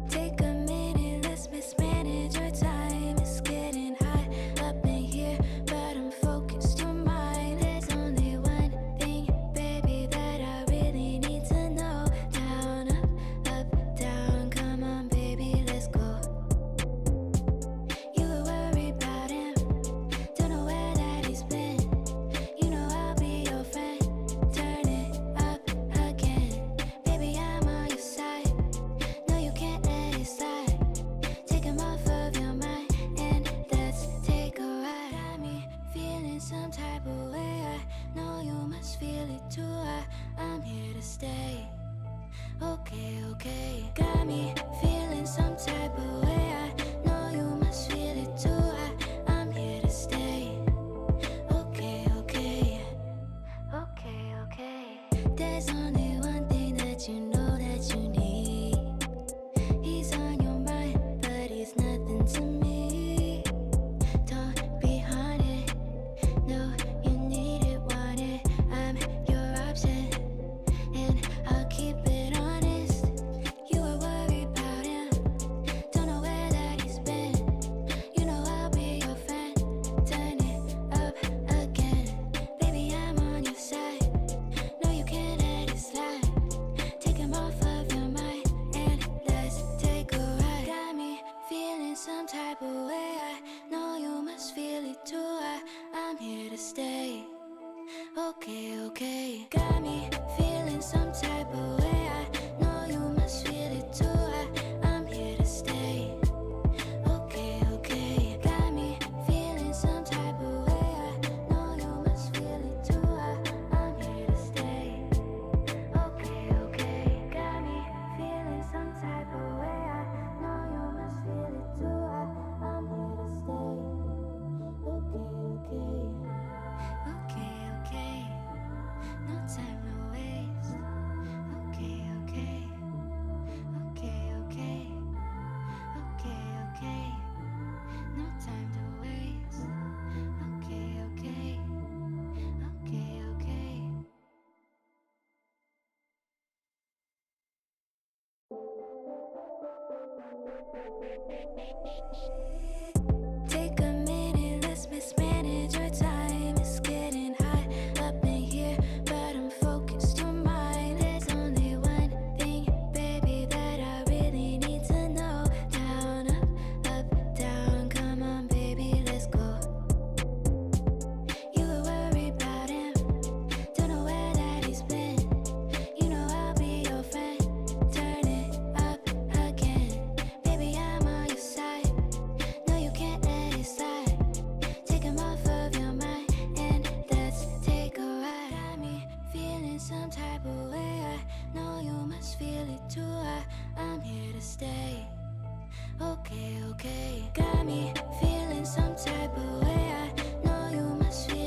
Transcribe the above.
Take a minute, let's mismanage our time. It's getting hot up in here, but I'm focused on mine. There's only one thing, baby, that I really need to know. Down, up, down, come on, baby, let's go. You were worried about him, don't know where that he's been. You know I'll be your friend. Turn it up again, baby, I'm on your side. No, you can't let it slide. Take him off of your mind and let's take a ride. Got me feeling some type of way. I know you must feel it too. I'm here to stay. Okay, okay. Got me feeling some type of way. I know you must feel it too. I'm here to stay. Okay, okay. Okay, okay. There's only one thing that you know that you need. He's on your mind, but he's nothing to me. Don't be haunted. No, you need it, want it. I'm your option, and I'll keep it honest. You were worried about him, don't know where that he's been. You know I'll be your friend. Turn it up again, baby, I'm on your side. No, you can't let it slide. Take him off of your mind and let's take a ride. Got me feeling some type of way. I know you must feel it too. I'm here to stay. Okay, okay. Got me feeling some type of way. I know you must feel it too. I'm here to stay. Okay, okay. Got me feeling some type of way. I know you must feel it too. I'm here to stay. Okay, okay. Got me feeling some type of way. I know you must feel it too. I'm here to stay. Okay, okay. Okay, okay. No time to waste. Okay, okay. Okay, okay. Okay, okay. No time to waste. Okay, okay. Okay, okay. Take a minute, let's mismanage our time. It's getting hot up in here, but I'm focused on mine. There's only one thing, baby, that I really need to know. Down, up, down, come on, baby, let's go. You were worried about him, don't know where that he's been. You know I'll be your friend. Turn it up again, baby, I'm on your side. No, you can't let it slide. Take him off of your mind and let's take a ride. Got me feeling some type of way. I know you must feel it too. I'm here to stay. Okay, okay. Got me feeling some type of way. I know you must feel